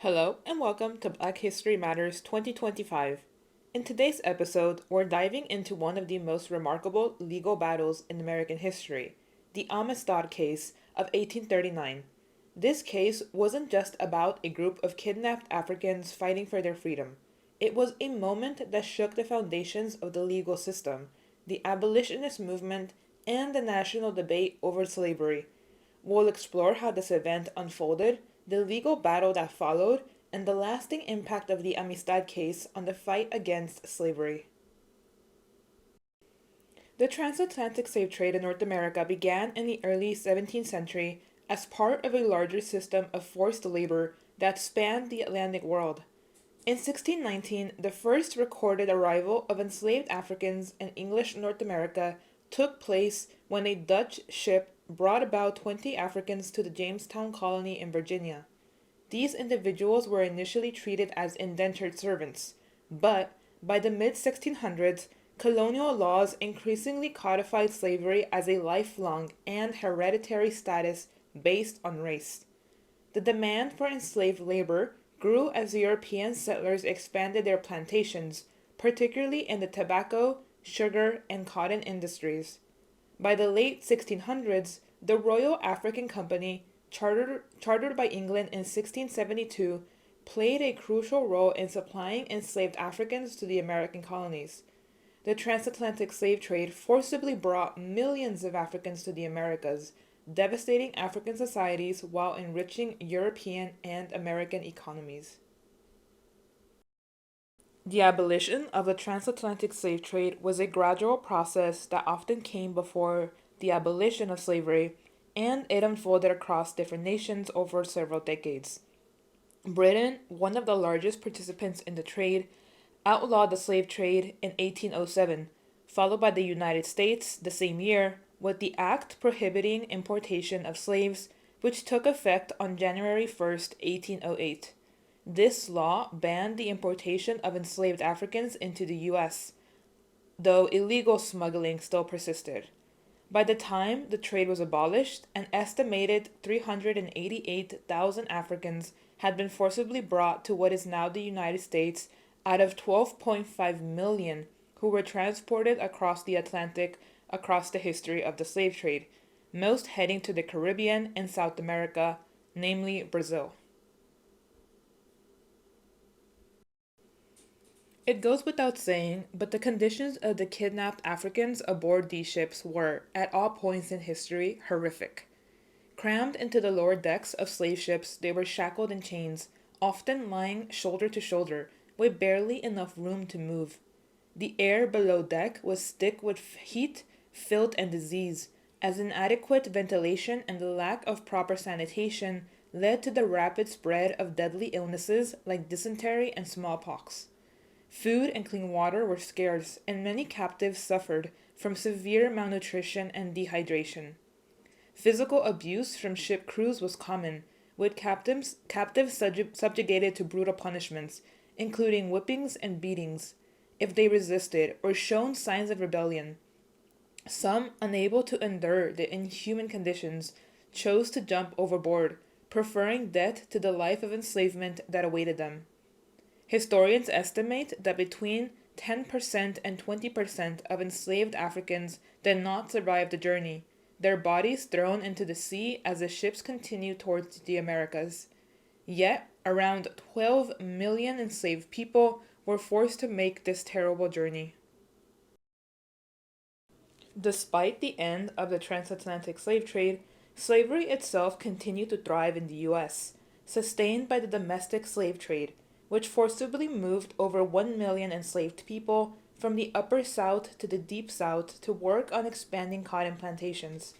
Hello and welcome to Black History Matters 2025. In today's episode, we're diving into one of the most remarkable legal battles in American history, the Amistad Case of 1839. This case wasn't just about a group of kidnapped Africans fighting for their freedom. It was a moment that shook the foundations of the legal system, the abolitionist movement, and the national debate over slavery. We'll explore how this event unfolded, the legal battle that followed, and the lasting impact of the Amistad case on the fight against slavery. The transatlantic slave trade in North America began in the early 17th century as part of a larger system of forced labor that spanned the Atlantic world. In 1619, the first recorded arrival of enslaved Africans in English North America took place when a Dutch ship brought about 20 Africans to the Jamestown colony in Virginia. These individuals were initially treated as indentured servants, but by the mid 1600s, colonial laws increasingly codified slavery as a lifelong and hereditary status based on race. The demand for enslaved labor grew as European settlers expanded their plantations, particularly in the tobacco, sugar, and cotton industries. By the late 1600s, the Royal African Company, chartered by England in 1672, played a crucial role in supplying enslaved Africans to the American colonies. The transatlantic slave trade forcibly brought millions of Africans to the Americas, devastating African societies while enriching European and American economies. The abolition of the transatlantic slave trade was a gradual process that often came before the abolition of slavery, and it unfolded across different nations over several decades. Britain, one of the largest participants in the trade, outlawed the slave trade in 1807, followed by the United States the same year with the Act prohibiting importation of slaves, which took effect on January 1st, 1808. This law banned the importation of enslaved Africans into the U.S., though illegal smuggling still persisted. By the time the trade was abolished, an estimated 388,000 Africans had been forcibly brought to what is now the United States out of 12.5 million who were transported across the Atlantic across the history of the slave trade, most heading to the Caribbean and South America, namely Brazil. It goes without saying, but the conditions of the kidnapped Africans aboard these ships were, at all points in history, horrific. Crammed into the lower decks of slave ships, they were shackled in chains, often lying shoulder to shoulder, with barely enough room to move. The air below deck was thick with heat, filth, and disease, as inadequate ventilation and the lack of proper sanitation led to the rapid spread of deadly illnesses like dysentery and smallpox. Food and clean water were scarce, and many captives suffered from severe malnutrition and dehydration. Physical abuse from ship crews was common, with captives subjugated to brutal punishments, including whippings and beatings, if they resisted or shown signs of rebellion. Some, unable to endure the inhuman conditions, chose to jump overboard, preferring death to the life of enslavement that awaited them. Historians estimate that between 10% and 20% of enslaved Africans did not survive the journey, their bodies thrown into the sea as the ships continued towards the Americas. Yet, around 12 million enslaved people were forced to make this terrible journey. Despite the end of the transatlantic slave trade, slavery itself continued to thrive in the U.S., sustained by the domestic slave trade, which forcibly moved over 1 million enslaved people from the upper South to the deep South to work on expanding cotton plantations.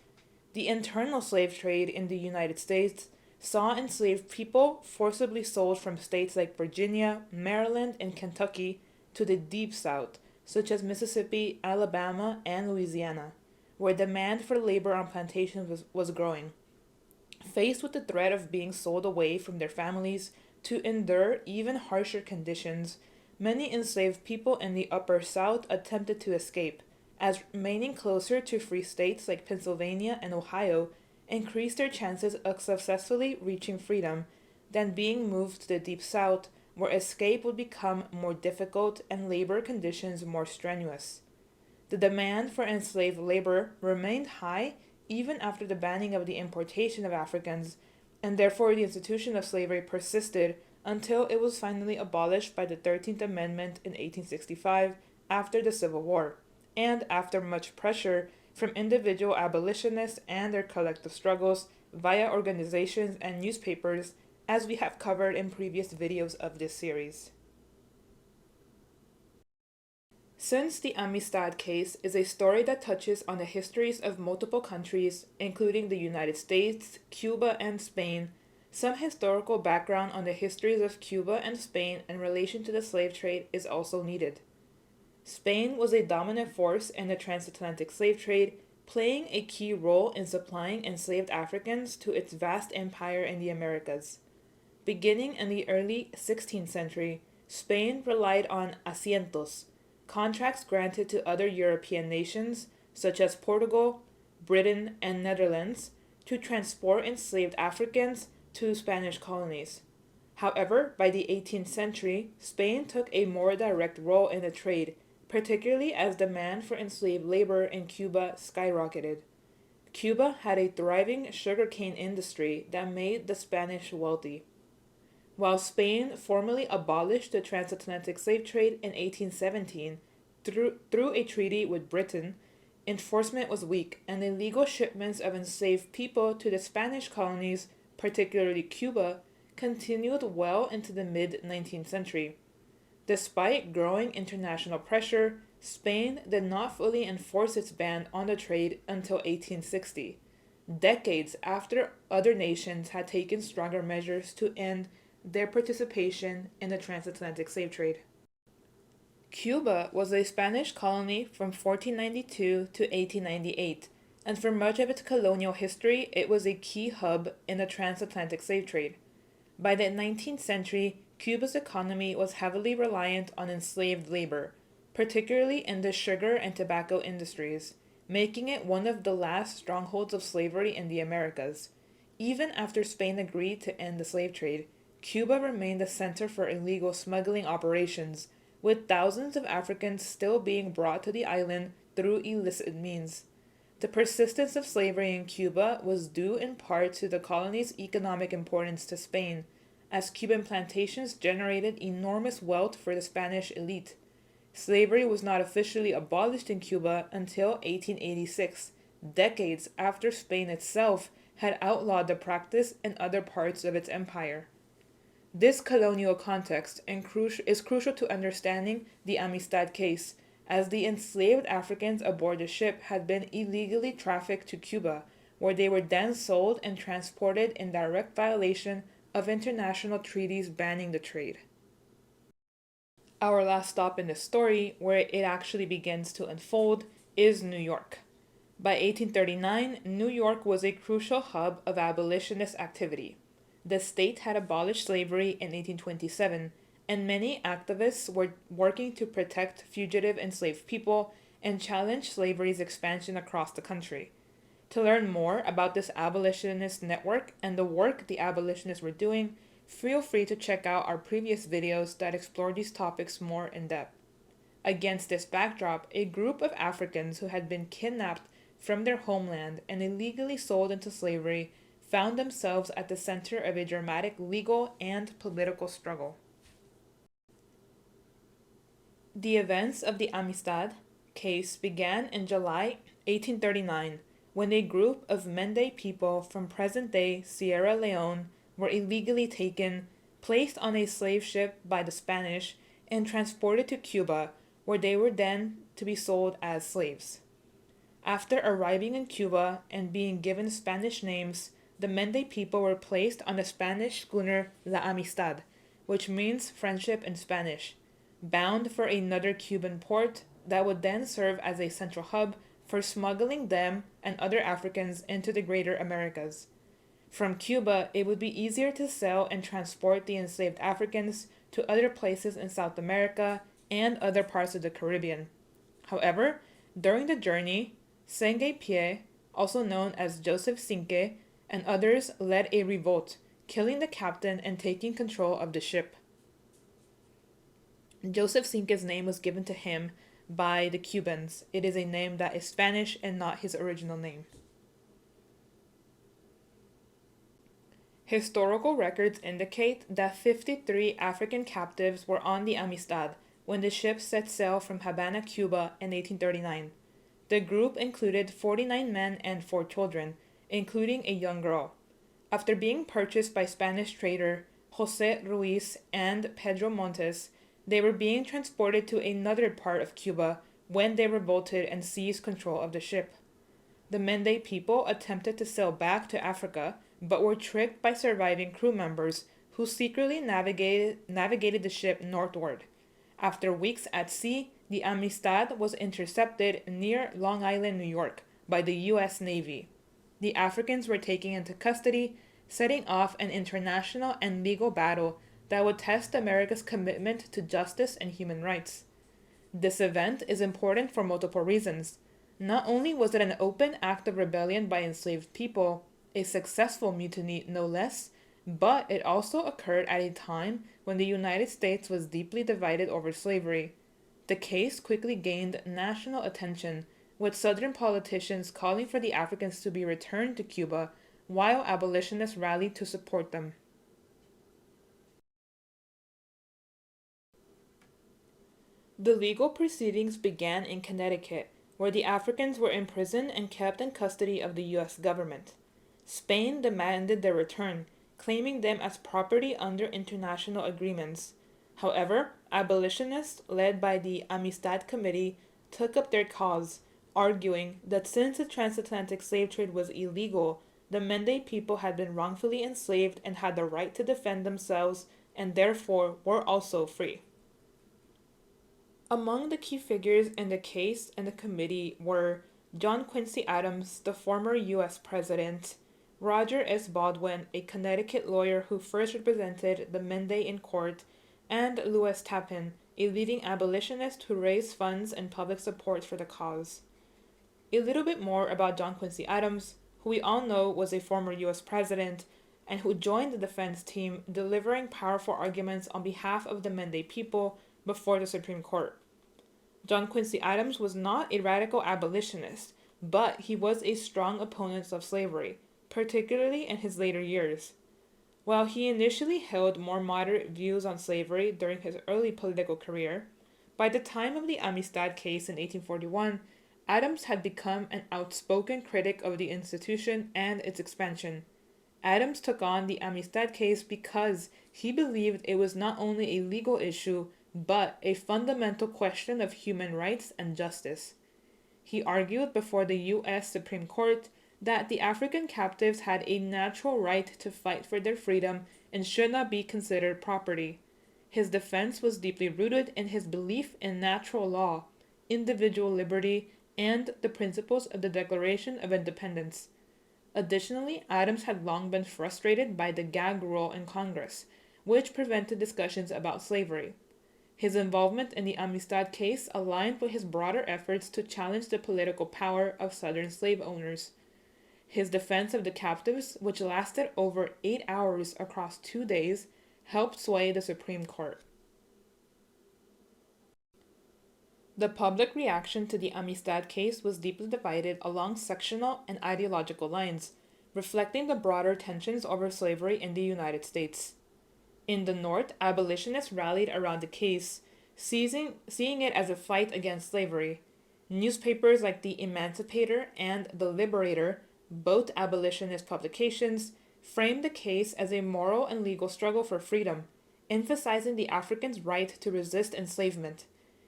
The internal slave trade in the United States saw enslaved people forcibly sold from states like Virginia, Maryland, and Kentucky to the deep South, such as Mississippi, Alabama, and Louisiana, where demand for labor on plantations was growing. Faced with the threat of being sold away from their families to endure even harsher conditions, many enslaved people in the Upper South attempted to escape, as remaining closer to free states like Pennsylvania and Ohio increased their chances of successfully reaching freedom, than being moved to the Deep South, where escape would become more difficult and labor conditions more strenuous. The demand for enslaved labor remained high even after the banning of the importation of Africans, and therefore the institution of slavery persisted until it was finally abolished by the 13th Amendment in 1865 after the Civil War, and after much pressure from individual abolitionists and their collective struggles via organizations and newspapers, as we have covered in previous videos of this series. Since the Amistad Case is a story that touches on the histories of multiple countries, including the United States, Cuba, and Spain, some historical background on the histories of Cuba and Spain in relation to the slave trade is also needed. Spain was a dominant force in the transatlantic slave trade, playing a key role in supplying enslaved Africans to its vast empire in the Americas. Beginning in the early 16th century, Spain relied on asientos, contracts granted to other European nations, such as Portugal, Britain, and Netherlands, to transport enslaved Africans to Spanish colonies. However, by the 18th century, Spain took a more direct role in the trade, particularly as demand for enslaved labor in Cuba skyrocketed. Cuba had a thriving sugarcane industry that made the Spanish wealthy. While Spain formally abolished the transatlantic slave trade in 1817 through a treaty with Britain, enforcement was weak, and illegal shipments of enslaved people to the Spanish colonies, particularly Cuba, continued well into the mid-19th century. Despite growing international pressure, Spain did not fully enforce its ban on the trade until 1860, decades after other nations had taken stronger measures to end their participation in the transatlantic slave trade. Cuba was a Spanish colony from 1492 to 1898, and for much of its colonial history, it was a key hub in the transatlantic slave trade. By the 19th century, Cuba's economy was heavily reliant on enslaved labor, particularly in the sugar and tobacco industries, making it one of the last strongholds of slavery in the Americas. Even after Spain agreed to end the slave trade, Cuba remained a center for illegal smuggling operations, with thousands of Africans still being brought to the island through illicit means. The persistence of slavery in Cuba was due in part to the colony's economic importance to Spain, as Cuban plantations generated enormous wealth for the Spanish elite. Slavery was not officially abolished in Cuba until 1886, decades after Spain itself had outlawed the practice in other parts of its empire. This colonial context is crucial to understanding the Amistad Case, as the enslaved Africans aboard the ship had been illegally trafficked to Cuba, where they were then sold and transported in direct violation of international treaties banning the trade. Our last stop in the story, where it actually begins to unfold, is New York. By 1839, New York was a crucial hub of abolitionist activity. The state had abolished slavery in 1827, and many activists were working to protect fugitive enslaved people and challenge slavery's expansion across the country. To learn more about this abolitionist network and the work the abolitionists were doing, feel free to check out our previous videos that explore these topics more in depth. Against this backdrop, a group of Africans who had been kidnapped from their homeland and illegally sold into slavery found themselves at the center of a dramatic legal and political struggle. The events of the Amistad Case began in July 1839, when a group of Mende people from present-day Sierra Leone were illegally taken, placed on a slave ship by the Spanish, and transported to Cuba, where they were then to be sold as slaves. After arriving in Cuba and being given Spanish names, the Mende people were placed on the Spanish schooner La Amistad, which means friendship in Spanish, bound for another Cuban port that would then serve as a central hub for smuggling them and other Africans into the greater Americas. From Cuba, it would be easier to sell and transport the enslaved Africans to other places in South America and other parts of the Caribbean. However, during the journey, Sengue Pie, also known as Joseph Cinque, and others led a revolt, killing the captain and taking control of the ship. Joseph Cinque's name was given to him by the Cubans. It is a name that is Spanish and not his original name. Historical records indicate that 53 African captives were on the Amistad when the ship set sail from Havana, Cuba in 1839. The group included 49 men and 4 children, including a young girl. After being purchased by Spanish trader José Ruiz and Pedro Montes, they were being transported to another part of Cuba when they revolted and seized control of the ship. The Mende people attempted to sail back to Africa, but were tricked by surviving crew members who secretly navigated the ship northward. After weeks at sea, the Amistad was intercepted near Long Island, New York, by the U.S. Navy. The Africans were taken into custody, setting off an international and legal battle that would test America's commitment to justice and human rights. This event is important for multiple reasons. Not only was it an open act of rebellion by enslaved people, a successful mutiny no less, but it also occurred at a time when the United States was deeply divided over slavery. The case quickly gained national attention, with Southern politicians calling for the Africans to be returned to Cuba, while abolitionists rallied to support them. The legal proceedings began in Connecticut, where the Africans were imprisoned and kept in custody of the U.S. government. Spain demanded their return, claiming them as property under international agreements. However, abolitionists, led by the Amistad Committee, took up their cause, arguing that since the transatlantic slave trade was illegal, the Mende people had been wrongfully enslaved and had the right to defend themselves and therefore were also free. Among the key figures in the case and the committee were John Quincy Adams, the former U.S. president, Roger S. Baldwin, a Connecticut lawyer who first represented the Mende in court, and Lewis Tappan, a leading abolitionist who raised funds and public support for the cause. A little bit more about John Quincy Adams, who we all know was a former U.S. president and who joined the defense team, delivering powerful arguments on behalf of the Mende people before the Supreme Court. John Quincy Adams was not a radical abolitionist, but he was a strong opponent of slavery, particularly in his later years. While he initially held more moderate views on slavery during his early political career, by the time of the Amistad Case in 1841, Adams had become an outspoken critic of the institution and its expansion. Adams took on the Amistad Case because he believed it was not only a legal issue, but a fundamental question of human rights and justice. He argued before the U.S. Supreme Court that the African captives had a natural right to fight for their freedom and should not be considered property. His defense was deeply rooted in his belief in natural law, individual liberty, and the principles of the Declaration of Independence. Additionally, Adams had long been frustrated by the gag rule in Congress, which prevented discussions about slavery. His involvement in the Amistad Case aligned with his broader efforts to challenge the political power of Southern slave owners. His defense of the captives, which lasted over 8 hours across 2 days, helped sway the Supreme Court. The public reaction to the Amistad Case was deeply divided along sectional and ideological lines, reflecting the broader tensions over slavery in the United States. In the North, abolitionists rallied around the case, seeing it as a fight against slavery. Newspapers like the Emancipator and the Liberator, both abolitionist publications, framed the case as a moral and legal struggle for freedom, emphasizing the Africans' right to resist enslavement.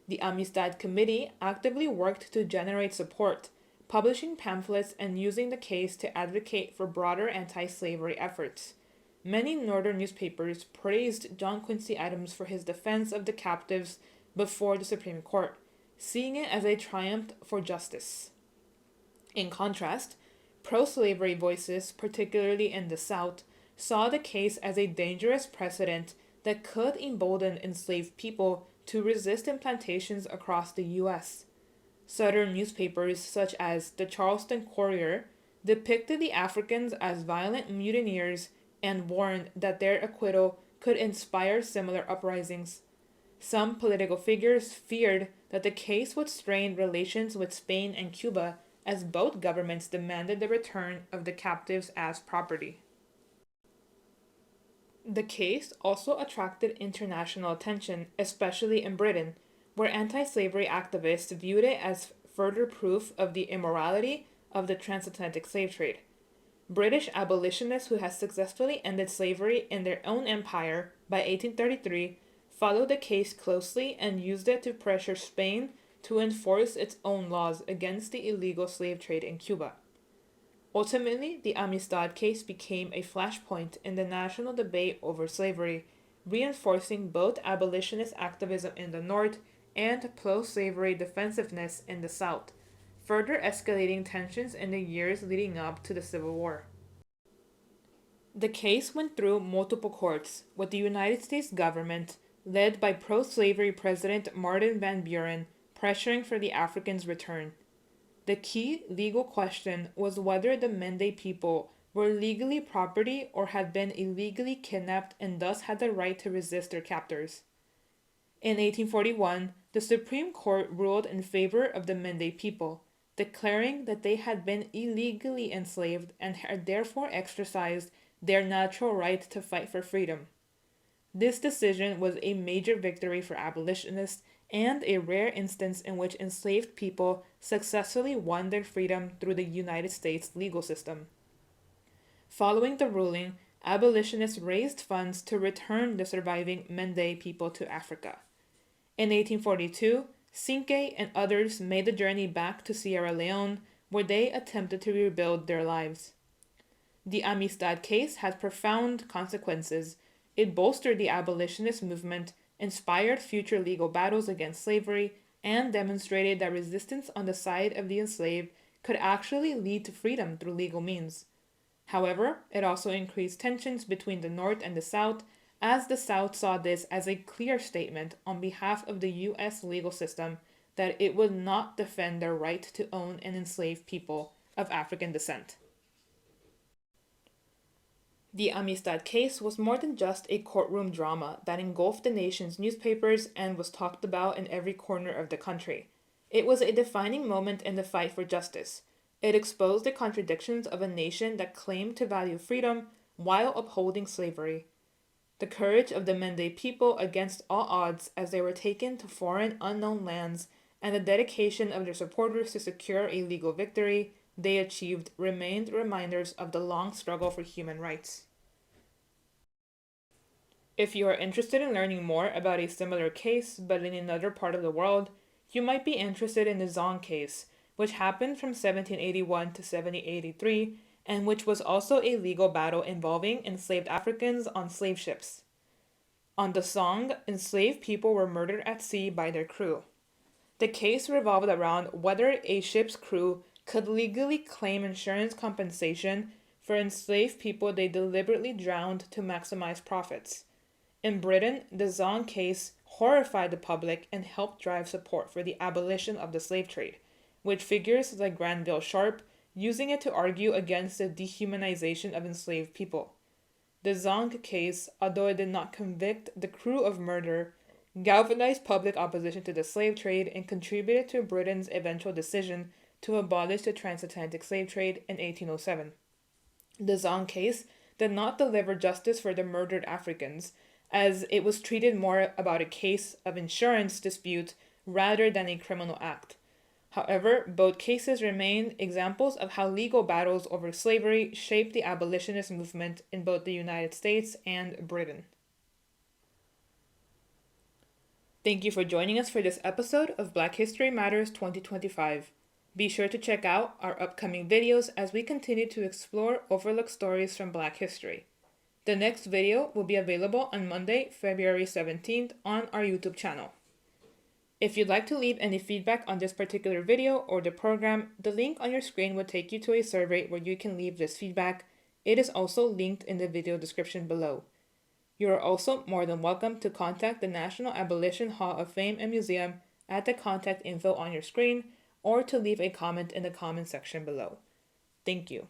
The Amistad Committee actively worked to generate support, publishing pamphlets and using the case to advocate for broader anti-slavery efforts. Many northern newspapers praised John Quincy Adams for his defense of the captives before the Supreme Court, seeing it as a triumph for justice. In contrast, pro-slavery voices, particularly in the South, saw the case as a dangerous precedent that could embolden enslaved people to resist in plantations across the U.S. Southern newspapers such as the Charleston Courier depicted the Africans as violent mutineers and warned that their acquittal could inspire similar uprisings. Some political figures feared that the case would strain relations with Spain and Cuba, as both governments demanded the return of the captives as property. The case also attracted international attention, especially in Britain, where anti slavery activists viewed it as further proof of the immorality of the transatlantic slave trade. British abolitionists who had successfully ended slavery in their own empire by 1833 followed the case closely and used it to pressure Spain to enforce its own laws against the illegal slave trade in Cuba. Ultimately, the Amistad Case became a flashpoint in the national debate over slavery, reinforcing both abolitionist activism in the North and pro-slavery defensiveness in the South, further escalating tensions in the years leading up to the Civil War. The case went through multiple courts, with the United States government, led by pro-slavery President Martin Van Buren, pressuring for the Africans' return. The key legal question was whether the Mende people were legally property or had been illegally kidnapped and thus had the right to resist their captors. In 1841, the Supreme Court ruled in favor of the Mende people, declaring that they had been illegally enslaved and had therefore exercised their natural right to fight for freedom. This decision was a major victory for abolitionists and a rare instance in which enslaved people successfully won their freedom through the United States legal system. Following the ruling, abolitionists raised funds to return the surviving Mende people to Africa. In 1842, Cinque and others made the journey back to Sierra Leone, where they attempted to rebuild their lives. The Amistad Case had profound consequences. It bolstered the abolitionist movement, inspired future legal battles against slavery, and demonstrated that resistance on the side of the enslaved could actually lead to freedom through legal means. However, it also increased tensions between the North and the South, as the South saw this as a clear statement on behalf of the U.S. legal system that it would not defend their right to own and enslave people of African descent. The Amistad Case was more than just a courtroom drama that engulfed the nation's newspapers and was talked about in every corner of the country. It was a defining moment in the fight for justice. It exposed the contradictions of a nation that claimed to value freedom while upholding slavery. The courage of the Mende people against all odds as they were taken to foreign unknown lands, and the dedication of their supporters to secure a legal victory they achieved remained reminders of the long struggle for human rights. If you are interested in learning more about a similar case but in another part of the world, you might be interested in the Enslaved Case, which happened from 1781 to 1783 and which was also a legal battle involving enslaved Africans on slave ships. On the Song, enslaved people were murdered at sea by their crew. The case revolved around whether a ship's crew could legally claim insurance compensation for enslaved people they deliberately drowned to maximize profits. In Britain, the Enslaved Case horrified the public and helped drive support for the abolition of the slave trade, with figures like Granville Sharp using it to argue against the dehumanization of enslaved people. The Enslaved Case, although it did not convict the crew of murder, galvanized public opposition to the slave trade and contributed to Britain's eventual decision to abolish the transatlantic slave trade in 1807. The Enslaved Case did not deliver justice for the murdered Africans, as it was treated more about a case of insurance dispute rather than a criminal act. However, both cases remain examples of how legal battles over slavery shaped the abolitionist movement in both the United States and Britain. Thank you for joining us for this episode of Black History Matters 2025. Be sure to check out our upcoming videos as we continue to explore overlooked stories from Black history. The next video will be available on Monday, February 17th on our YouTube channel. If you'd like to leave any feedback on this particular video or the program, the link on your screen will take you to a survey where you can leave this feedback. It is also linked in the video description below. You are also more than welcome to contact the National Abolition Hall of Fame and Museum at the contact info on your screen or to leave a comment in the comment section below. Thank you.